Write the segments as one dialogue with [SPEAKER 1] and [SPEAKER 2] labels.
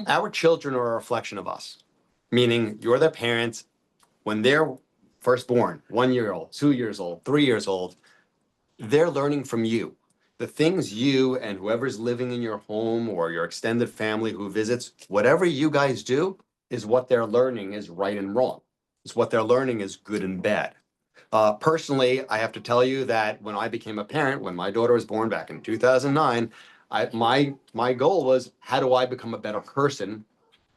[SPEAKER 1] Our children are a reflection of us, meaning you're their parents. When they're first born, 1 year old, 2 years old, 3 years old, they're learning from you. The things you and whoever's living in your home or your extended family who visits, whatever you guys do is what they're learning is right and wrong. It's what they're learning is good and bad. Personally, I have to tell you that when I became a parent, when my daughter was born back in 2009, my goal was, how do I become a better person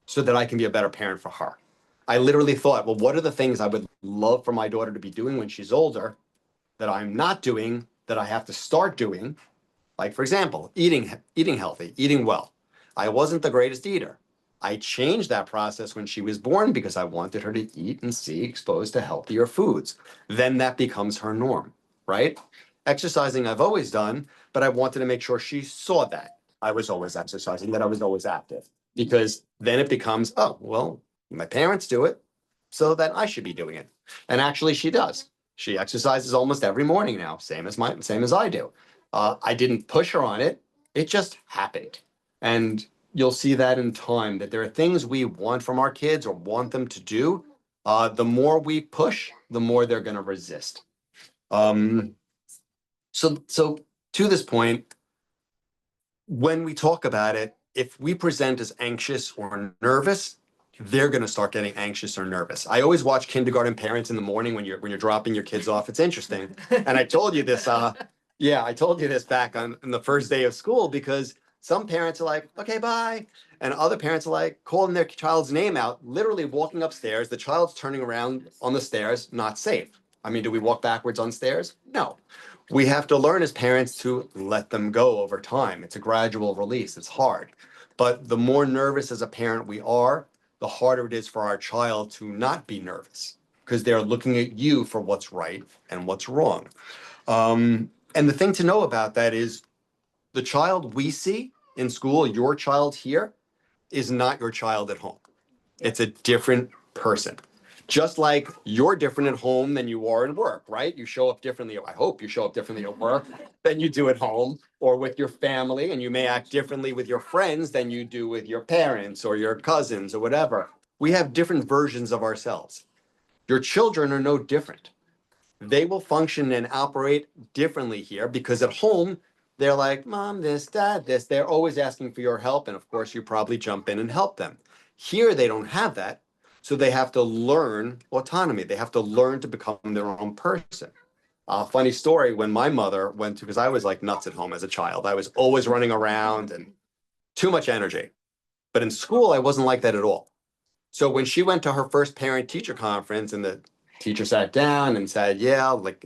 [SPEAKER 1] so that I can be a better parent for her? I literally thought, well, what are the things I would love for my daughter to be doing when she's older that I'm not doing that I have to start doing? Like, for example, eating healthy, eating well. I wasn't the greatest eater. I changed that process when she was born because I wanted her to eat and see exposed to healthier foods. Then that becomes her norm, right? Exercising I've always done, but I wanted to make sure she saw that I was always exercising, that I was always active, because then it becomes, oh, well, my parents do it, so then I should be doing it. And actually she does. She exercises almost every morning now, same as I do. I didn't push her on it. It just happened. And you'll see that in time, that there are things we want from our kids or want them to do. The more we push, the more they're going to resist. So to this point, when we talk about it, if we present as anxious or nervous, they're going to start getting anxious or nervous. I always watch kindergarten parents in the morning when you're dropping your kids off. It's interesting. And I told you this, I told you this back on the first day of school, because some parents are like, okay, bye. And other parents are like calling their child's name out, literally walking upstairs. The child's turning around on the stairs, not safe. I mean, do we walk backwards on stairs? No. We have to learn as parents to let them go over time. It's a gradual release. It's hard. But the more nervous as a parent we are, the harder it is for our child to not be nervous, because they're looking at you for what's right and what's wrong. And the thing to know about that is the child we see in school, your child here, is not your child at home. It's a different person. Just like you're different at home than you are at work, right? You show up differently. I hope you show up differently at work than you do at home or with your family, and you may act differently with your friends than you do with your parents or your cousins or whatever. We have different versions of ourselves. Your children are no different. They will function and operate differently here because at home, they're like, mom, this, dad, this. They're always asking for your help. And of course, you probably jump in and help them. Here, they don't have that. So they have to learn autonomy. They have to learn to become their own person. Funny story, when my mother went to, because I was like nuts at home as a child. I was always running around and too much energy. But in school, I wasn't like that at all. So when she went to her first parent-teacher conference and the teacher sat down and said, yeah, like,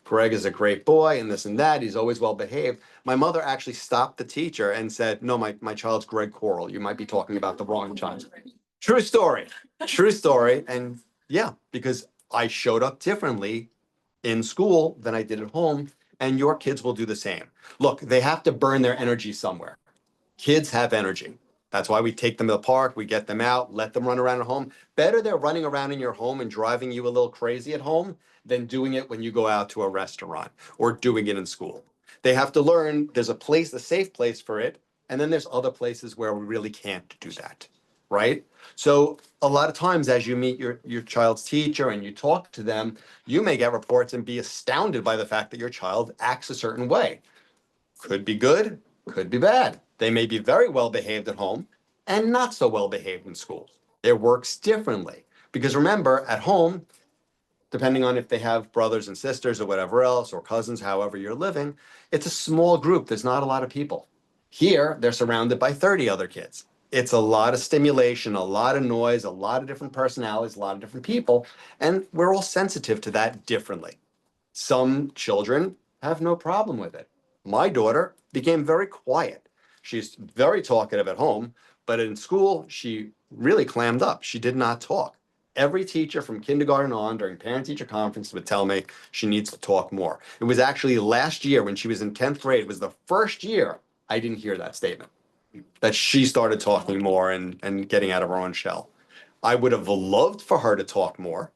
[SPEAKER 1] Greg is a great boy and this and that. He's always well behaved. My mother actually stopped the teacher and said, no, my child's Greg Korrol. You might be talking about the wrong child. True story. True story. And yeah, because I showed up differently in school than I did at home. And your kids will do the same. Look, they have to burn their energy somewhere. Kids have energy. That's why we take them to the park, we get them out, let them run around at home. Better they're running around in your home and driving you a little crazy at home than doing it when you go out to a restaurant or doing it in school. They have to learn there's a place, a safe place for it, and then there's other places where we really can't do that, right? So a lot of times as you meet your child's teacher and you talk to them, you may get reports and be astounded by the fact that your child acts a certain way. Could be good, could be bad. They may be very well behaved at home and not so well behaved in school. It works differently. Because remember, at home, depending on if they have brothers and sisters or whatever else, or cousins, however you're living, it's a small group. There's not a lot of people. Here, they're surrounded by 30 other kids. It's a lot of stimulation, a lot of noise, a lot of different personalities, a lot of different people, and we're all sensitive to that differently. Some children have no problem with it. My daughter became very quiet. She's very talkative at home, but in school, she really clammed up. She did not talk. Every teacher from kindergarten on during parent-teacher conference would tell me she needs to talk more. It was actually last year when she was in 10th grade, it was the first year I didn't hear that statement, that she started talking more and getting out of her own shell. I would have loved for her to talk more,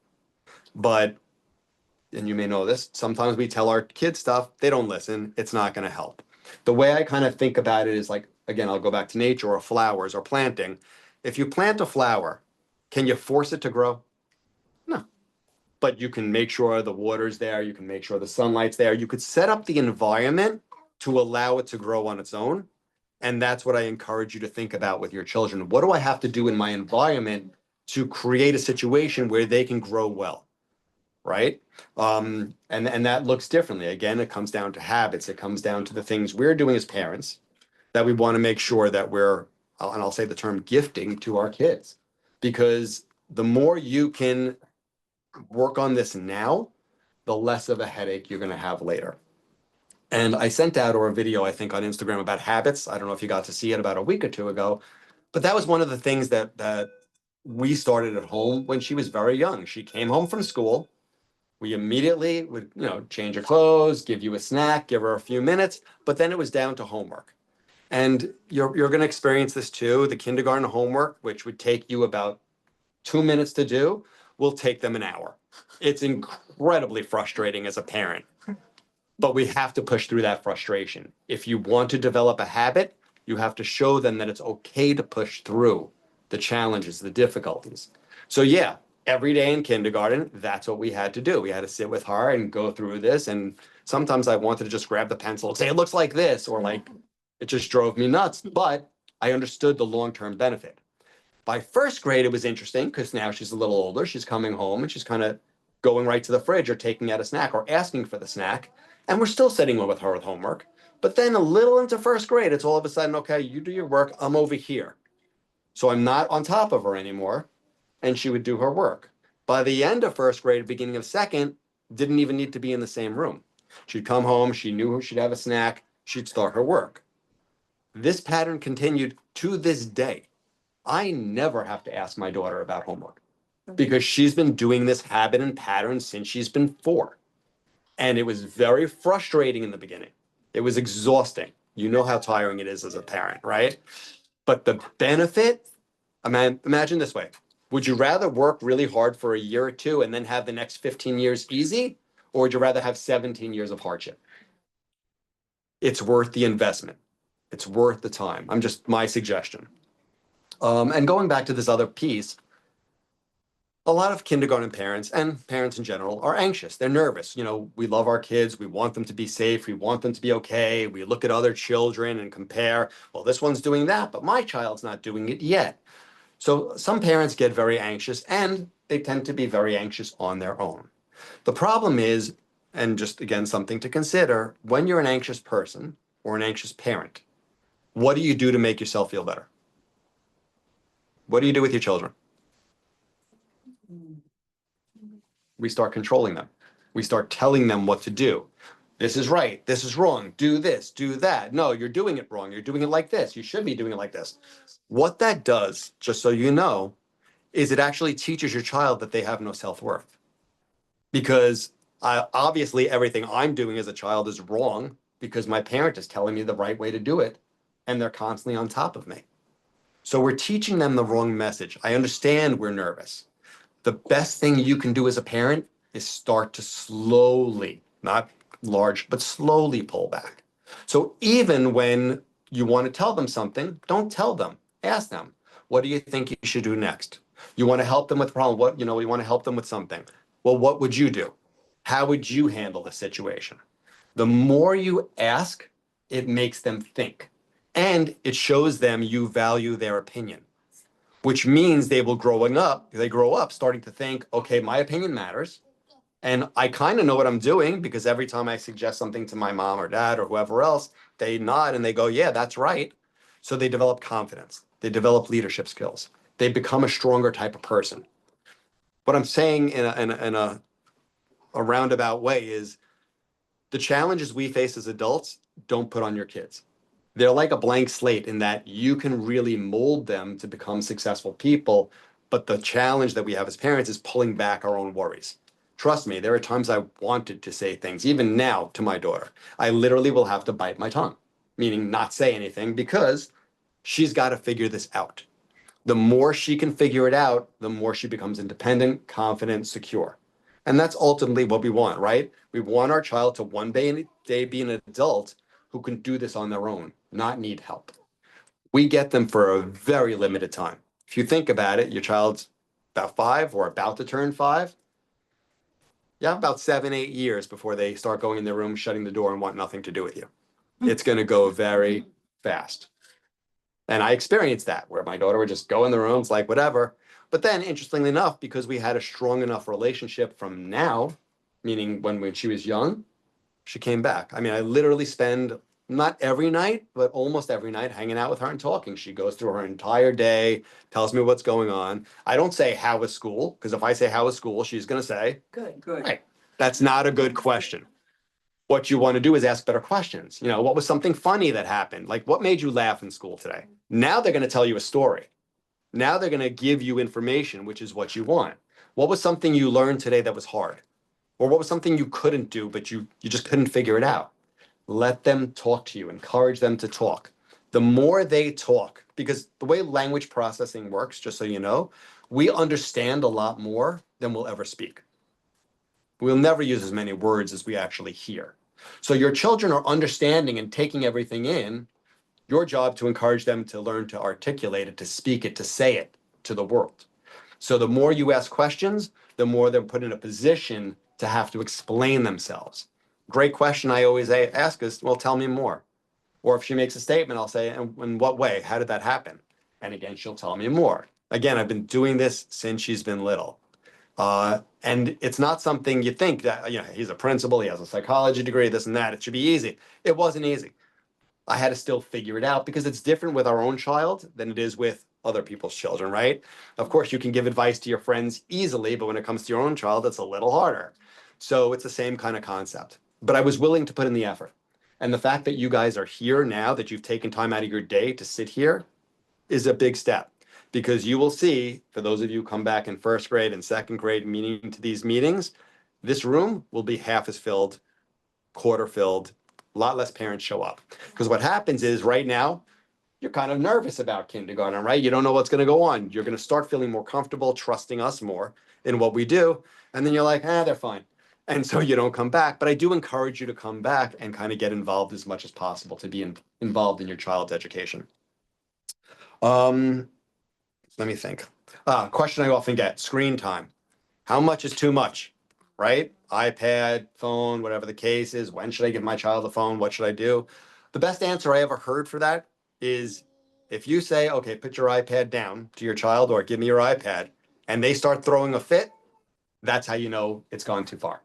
[SPEAKER 1] but, and you may know this, sometimes we tell our kids stuff, they don't listen, it's not going to help. The way I kind of think about it is like, again, I'll go back to nature or flowers or planting. If you plant a flower, can you force it to grow? No. But you can make sure the water's there, you can make sure the sunlight's there. You could set up the environment to allow it to grow on its own. And that's what I encourage you to think about with your children. What do I have to do in my environment to create a situation where they can grow well? Right? And that looks differently. Again, it comes down to habits. It comes down to the things we're doing as parents that we want to make sure that we're, and I'll say the term gifting to our kids, because the more you can work on this now, the less of a headache you're going to have later. And I sent out a video, I think, on Instagram about habits. I don't know if you got to see it about a week or two ago, but that was one of the things that we started at home when she was very young. She came home from school. We immediately would, change her clothes, give you a snack, give her a few minutes, but then it was down to homework. And you're going to experience this too. The kindergarten homework, which would take you about 2 minutes to do, will take them an hour. It's incredibly frustrating as a parent, but we have to push through that frustration. If you want to develop a habit, you have to show them that it's okay to push through the challenges, the difficulties. So yeah, every day in kindergarten, that's what we had to do. We had to sit with her and go through this. And sometimes I wanted to just grab the pencil and say, it looks like this, or like, it just drove me nuts. But I understood the long-term benefit. By first grade, it was interesting because now she's a little older. She's coming home and she's kind of going right to the fridge or taking out a snack or asking for the snack. And we're still sitting with her with homework. But then a little into first grade, it's all of a sudden, okay, you do your work, I'm over here. So I'm not on top of her anymore. And she would do her work. By the end of first grade, beginning of second, didn't even need to be in the same room. She'd come home, she knew she'd have a snack, she'd start her work. This pattern continued to this day. I never have to ask my daughter about homework because she's been doing this habit and pattern since she's been 4. And it was very frustrating in the beginning. It was exhausting. You know how tiring it is as a parent, right? But the benefit, imagine this way. Would you rather work really hard for a year or two and then have the next 15 years easy? Or would you rather have 17 years of hardship? It's worth the investment. It's worth the time. I'm just my suggestion. And going back to this other piece, a lot of kindergarten parents and parents in general are anxious. They're nervous. We love our kids. We want them to be safe. We want them to be okay. We look at other children and compare, well, this one's doing that, but my child's not doing it yet. So some parents get very anxious and they tend to be very anxious on their own. The problem is, and just again, something to consider, when you're an anxious person or an anxious parent, what do you do to make yourself feel better? What do you do with your children? We start controlling them. We start telling them what to do. This is right. This is wrong. Do this, do that. No, you're doing it wrong. You're doing it like this. You should be doing it like this. What that does, just so you know, is it actually teaches your child that they have no self-worth. Because obviously everything I'm doing as a child is wrong because my parent is telling me the right way to do it, and they're constantly on top of me. So we're teaching them the wrong message. I understand we're nervous. The best thing you can do as a parent is start to slowly, not large, but slowly pull back. So even when you want to tell them something, don't tell them. Ask them, what do you think you should do next? You want to help them with a problem. You want to help them with something. Well, what would you do? How would you handle the situation? The more you ask, it makes them think. And it shows them you value their opinion, which means they grow up starting to think, okay, my opinion matters. And I kind of know what I'm doing because every time I suggest something to my mom or dad or whoever else, they nod and they go, yeah, that's right. So they develop confidence. They develop leadership skills. They become a stronger type of person. What I'm saying in a roundabout way is the challenges we face as adults, don't put on your kids. They're like a blank slate in that you can really mold them to become successful people. But the challenge that we have as parents is pulling back our own worries. Trust me, there are times I wanted to say things, even now to my daughter. I literally will have to bite my tongue, meaning not say anything because she's got to figure this out. The more she can figure it out, the more she becomes independent, confident, secure. And that's ultimately what we want, right? We want our child to one day be an adult who can do this on their own, not need help. we get them for a very limited time. If you think about it, your child's about 5 or about to turn 5. Yeah, about 7, 8 years before they start going in their room, shutting the door, and want nothing to do with you. It's going to go very fast. And I experienced that where my daughter would just go in the rooms like whatever. But then, interestingly enough, because we had a strong enough relationship from now, meaning when she was young, she came back. I mean, I literally spend not every night, but almost every night hanging out with her and talking. She goes through her entire day, tells me what's going on. I don't say, how was school? Because if I say, how was school? She's going to say,
[SPEAKER 2] Good.
[SPEAKER 1] right. That's not a good question. What you want to do is ask better questions. You know, what was something funny that happened? Like, what made you laugh in school today? Now they're going to tell you a story. Now they're going to give you information, which is what you want. What was something you learned today that was hard? Or what was something you couldn't do, but you just couldn't figure it out? Let them talk to you, encourage them to talk. The more they talk, because the way language processing works, just so you know, we understand a lot more than we'll ever speak. We'll never use as many words as we actually hear. So your children are understanding and taking everything in. Your job to encourage them to learn to articulate it, to speak it, to say it to the world. So the more you ask questions, the more they're put in a position to have to explain themselves. Great question I always ask is, well, tell me more. Or if she makes a statement, I'll say, in what way? How did that happen? And again, she'll tell me more. Again, I've been doing this since she's been little. And it's not something you think that, you know, he's a principal, he has a psychology degree, this and that. It should be easy. It wasn't easy. I had to still figure it out because it's different with our own child than it is with other people's children, right? Of course, you can give advice to your friends easily, but when it comes to your own child, it's a little harder. So it's the same kind of concept. But I was willing to put in the effort. And the fact that you guys are here now, that you've taken time out of your day to sit here, is a big step. Because you will see, for those of you who come back in first grade and second grade meeting to these meetings, this room will be half as filled, quarter filled, a lot less parents show up. Because what happens is right now, you're kind of nervous about kindergarten, right? You don't know what's going to go on. You're going to start feeling more comfortable, trusting us more in what we do. And then you're like, they're fine. And so you don't come back. But I do encourage you to come back and kind of get involved as much as possible to be involved in your child's education. Let me think. Question I often get, screen time. How much is too much, right? iPad, phone, whatever the case is. When should I give my child a phone? What should I do? The best answer I ever heard for that is if you say, okay, put your iPad down to your child or give me your iPad, and they start throwing a fit, that's how you know it's gone too far.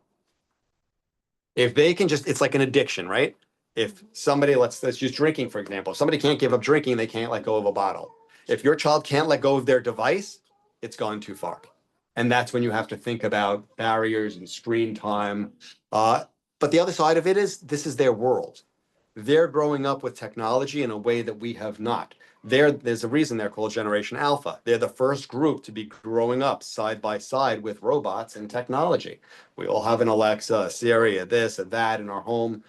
[SPEAKER 1] If they can just, it's like an addiction, right? If somebody, let's use drinking, for example. If somebody can't give up drinking, they can't let go of a bottle. If your child can't let go of their device, it's gone too far. And that's when you have to think about barriers and screen time. But the other side of it is this is their world. They're growing up with technology in a way that we have not. There's a reason they're called Generation Alpha. They're the first group to be growing up side by side with robots and technology. We all have an Alexa, a Siri, a this, a that in our home.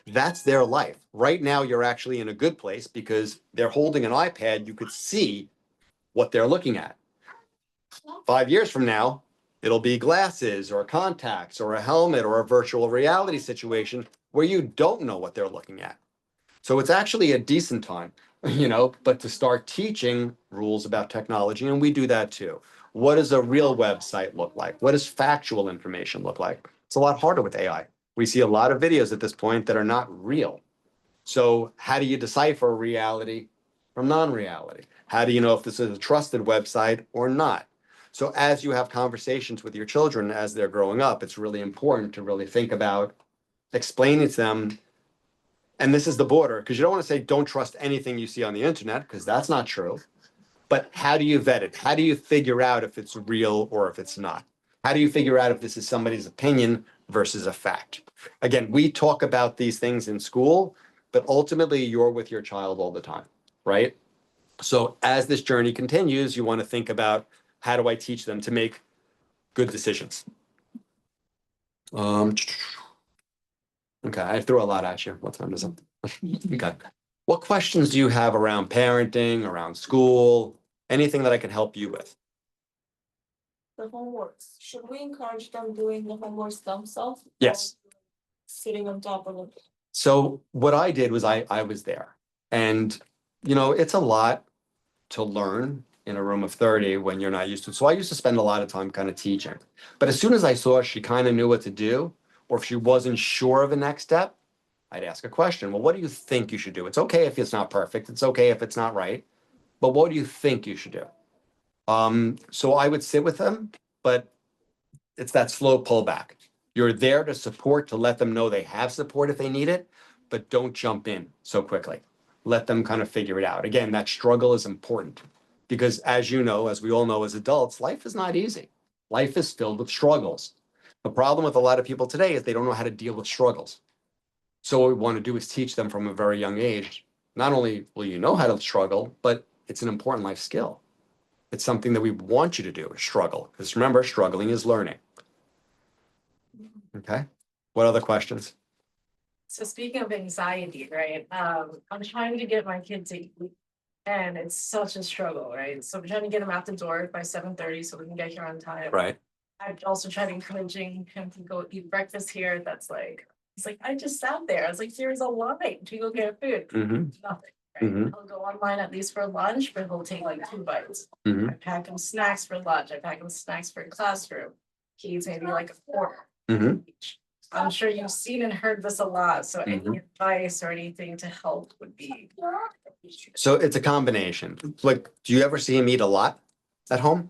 [SPEAKER 1] That's their life. Right now, you're actually in a good place because they're holding an iPad. You could see what they're looking at. 5 years from now, it'll be glasses or contacts or a helmet or a virtual reality situation where you don't know what they're looking at. So it's actually a decent time, but to start teaching rules about technology, and we do that too. What does a real website look like? What does factual information look like? It's a lot harder with AI. We see a lot of videos at this point that are not real. So how do you decipher reality from non-reality? How do you know if this is a trusted website or not? So as you have conversations with your children as they're growing up, it's really important to really think about explaining to them, and this is the border, because you don't want to say don't trust anything you see on the internet, because that's not true. But how do you vet it? How do you figure out if it's real or if it's not? How do you figure out if this is somebody's opinion versus a fact? Again, we talk about these things in school, but ultimately you're with your child all the time, right? So as this journey continues, you want to think about how do I teach them to make good decisions? Okay, I threw a lot at you. What time is it? Okay. What questions do you have around parenting, around school, anything that I can help you with?
[SPEAKER 3] The homeworks, should we encourage them doing the homeworks themselves?
[SPEAKER 1] Yes.
[SPEAKER 3] Sitting on top of it.
[SPEAKER 1] So what I did was I was there, and You know, it's a lot to learn in a room of 30 when you're not used to it. So I used to spend a lot of time kind of teaching. But as soon as I saw she kind of knew what to do, or if she wasn't sure of the next step, I'd ask a question. Well, what do you think you should do? It's okay if it's not perfect. It's okay if it's not right. But what do you think you should do? So I would sit with them, but it's that slow pullback. You're there to support, to let them know they have support if they need it, but don't jump in so quickly. Let them kind of figure it out. Again, that struggle is important because as you know, as we all know as adults, life is not easy. Life is filled with struggles. The problem with a lot of people today is they don't know how to deal with struggles. So what we want to do is teach them from a very young age. Not only will you know how to struggle, but it's an important life skill. It's something that we want you to do, struggle. Because remember, struggling is learning. Okay. What other questions?
[SPEAKER 2] So speaking of anxiety, right? I'm trying to get my kid to eat, and it's such a struggle, right? So I'm trying to get him out the door by 7:30 so we can get here on time.
[SPEAKER 1] Right.
[SPEAKER 2] I also tried encouraging him to go eat breakfast here. That's like, he's like, I just sat there. I was like, there's a line to go get food.
[SPEAKER 1] Mm-hmm.
[SPEAKER 2] Nothing. Right?
[SPEAKER 1] Mhm.
[SPEAKER 2] He'll go online at least for lunch, but he'll take like 2 bites.
[SPEAKER 1] Mhm.
[SPEAKER 2] I pack him snacks for lunch. I pack him snacks for classroom. He eats maybe like a quarter.
[SPEAKER 1] Mhm.
[SPEAKER 2] Each. I'm sure you've seen and heard this a lot. So any
[SPEAKER 1] Mhm.
[SPEAKER 2] advice or anything to help would be.
[SPEAKER 1] So it's a combination. Like, do you ever see him eat a lot at home?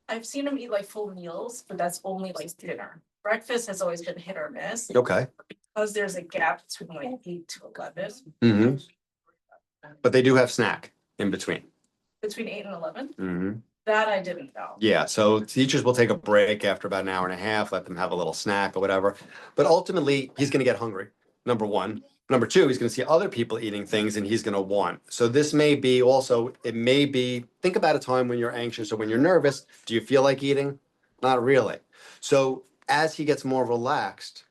[SPEAKER 2] I've seen him eat like full meals, but that's only like dinner. Breakfast has always been hit or miss.
[SPEAKER 1] Okay.
[SPEAKER 2] Because there's a gap between like 8 to 11.
[SPEAKER 1] Mm-hmm. But they do have snack in between.
[SPEAKER 2] Between 8 and 11.
[SPEAKER 1] Mm-hmm.
[SPEAKER 2] That I didn't know.
[SPEAKER 1] Yeah, so teachers will take a break after about an hour and a half, let them have a little snack or whatever. But ultimately, he's going to get hungry, number one. Number two, he's going to see other people eating things and he's going to want. So this may be also, it may be, think about a time when you're anxious or when you're nervous. Do you feel like eating? Not really. So as he gets more relaxed,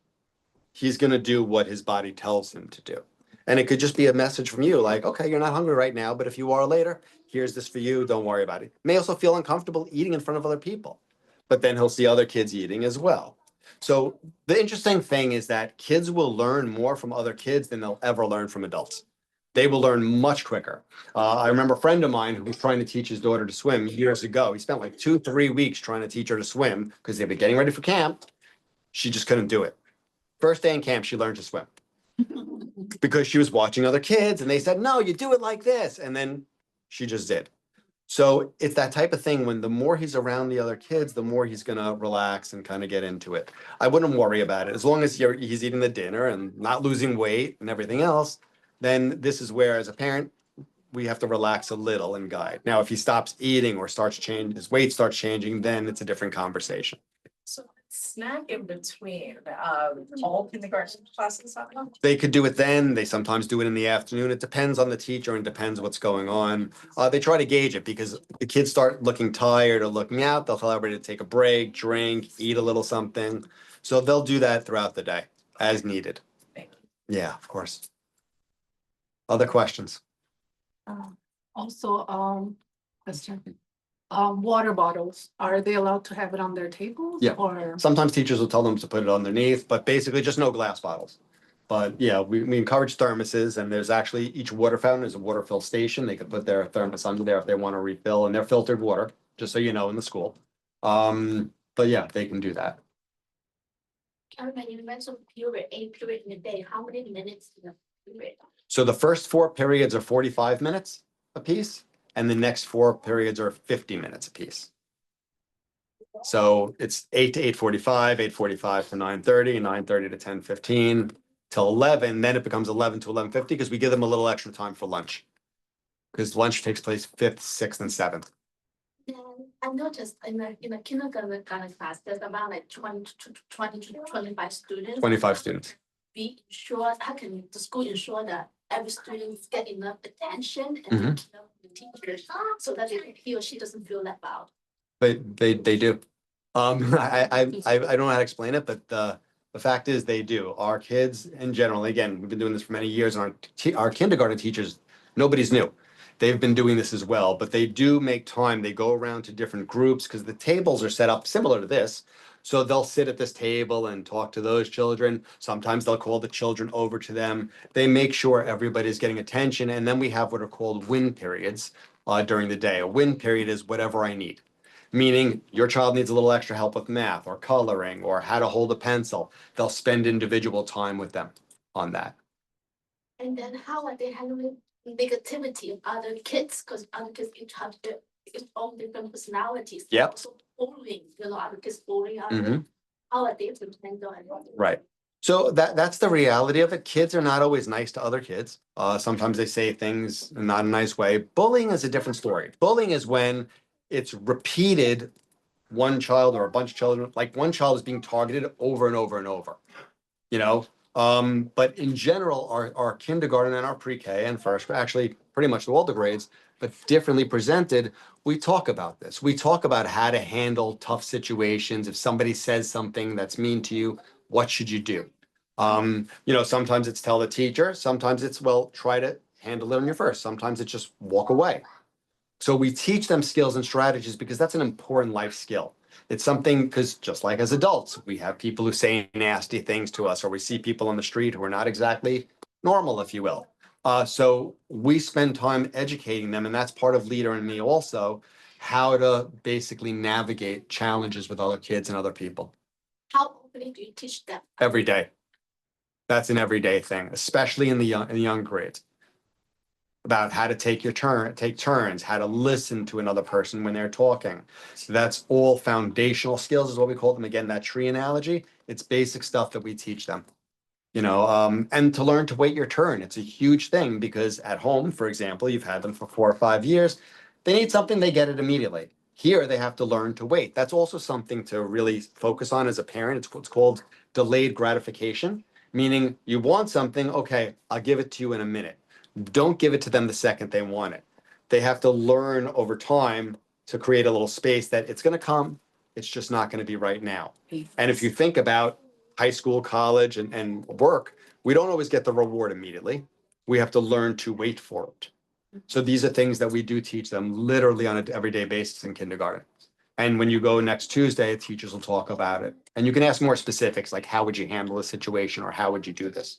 [SPEAKER 1] he's going to do what his body tells him to do. And it could just be a message from you like, okay, you're not hungry right now, but if you are later, here's this for you. Don't worry about it. May also feel uncomfortable eating in front of other people, but then he'll see other kids eating as well. So the interesting thing is that kids will learn more from other kids than they'll ever learn from adults. They will learn much quicker. I remember a friend of mine who was trying to teach his daughter to swim years ago. He spent like 2-3 weeks trying to teach her to swim because they've been getting ready for camp. She just couldn't do it. First day in camp, she learned to swim because she was watching other kids and they said, no, you do it like this. And then she just did. So it's that type of thing when the more he's around the other kids, the more he's going to relax and kind of get into it. I wouldn't worry about it. As long as he's eating the dinner and not losing weight and everything else, then this is where, as a parent, we have to relax a little and guide. Now, if he stops eating or starts changing, his weight starts changing, then it's a different conversation.
[SPEAKER 2] So snack in between, all kindergarten classes have them?
[SPEAKER 1] They could do it then. They sometimes do it in the afternoon. It depends on the teacher and depends what's going on. They try to gauge it because the kids start looking tired or looking out. They'll tell everybody to take a break, drink, eat a little something. So they'll do that throughout the day as needed.
[SPEAKER 2] Thank you.
[SPEAKER 1] Yeah, of course. Other questions?
[SPEAKER 4] Also, question. Water bottles, are they allowed to have it on their tables?
[SPEAKER 1] Yeah.
[SPEAKER 4] Or,
[SPEAKER 1] Sometimes teachers will tell them to put it underneath, but basically just no glass bottles. But yeah, we encourage thermoses and there's actually each water fountain is a water fill station. They could put their thermos under there if they want to refill and they're filtered water, just so you know, in the school. But yeah, they can do that.
[SPEAKER 5] When you mentioned period, 8 period in a day, how many minutes in a period?
[SPEAKER 1] So the first 4 periods are 45 minutes apiece, and the next 4 periods are 50 minutes apiece. So it's 8 to 8:45, 8:45 to 9:30, 9:30 to 10:15 till 11. Then it becomes 11 to 11:50 because we give them a little extra time for lunch. Because lunch takes place 5th, 6th, and 7th.
[SPEAKER 5] Then I noticed in a kindergarten class, there's about like 20 to 25 students.
[SPEAKER 1] 25 students.
[SPEAKER 5] Be sure, how can the school ensure that every student get enough attention and
[SPEAKER 1] Mhm.
[SPEAKER 5] take care of the teachers so that he or she doesn't feel left out?
[SPEAKER 1] They do. I don't know how to explain it, but the fact is they do. Our kids in general, again, we've been doing this for many years, and our kindergarten teachers, nobody's new. They've been doing this as well, but they do make time. They go around to different groups because the tables are set up similar to this. So they'll sit at this table and talk to those children. Sometimes they'll call the children over to them. They make sure everybody's getting attention. And then we have what are called win periods during the day. A win period is whatever I need, meaning your child needs a little extra help with math or coloring or how to hold a pencil. They'll spend individual time with them on that.
[SPEAKER 5] And then how are they handling negativity of other kids? Because other kids each have its own different personalities.
[SPEAKER 1] Yep.
[SPEAKER 5] So bullying, other kids bullying
[SPEAKER 1] Mhm.
[SPEAKER 5] others. How are they to handle and
[SPEAKER 1] Right. So that's the reality of it. Kids are not always nice to other kids. Sometimes they say things in not a nice way. Bullying is a different story. Bullying is when it's repeated, one child or a bunch of children, like one child is being targeted over and over and over. You know, but in general, our kindergarten and our pre-K and first, actually pretty much all the grades, but differently presented, we talk about this. We talk about how to handle tough situations. If somebody says something that's mean to you, what should you do? Sometimes it's tell the teacher, sometimes it's, well, try to handle it on your first. Sometimes it's just walk away. So we teach them skills and strategies because that's an important life skill. It's something, because just like as adults, we have people who say nasty things to us, or we see people on the street who are not exactly normal, if you will. So we spend time educating them, and that's part of Leader and me also, how to basically navigate challenges with other kids and other people
[SPEAKER 5] how openly do you teach them?
[SPEAKER 1] every day. That's an everyday thing, especially in the young grades. About how to take turns, how to listen to another person when they're talking. So that's all foundational skills is what we call them. Again, that tree analogy, it's basic stuff that we teach them. And to learn to wait your turn. It's a huge thing because at home, for example, you've had them for 4 or 5 years. They need something, they get it immediately. Here, they have to learn to wait. That's also something to really focus on as a parent. It's what's called delayed gratification, meaning you want something, okay, I'll give it to you in a minute. Don't give it to them the second they want it. They have to learn over time to create a little space that it's going to come. It's just not going to be right now. And if you think about high school, college, and work, we don't always get the reward immediately. We have to learn to wait for it. So these are things that we do teach them literally on an everyday basis in kindergarten. And when you go next Tuesday, teachers will talk about it. And you can ask more specifics, like how would you handle a situation or how would you do this?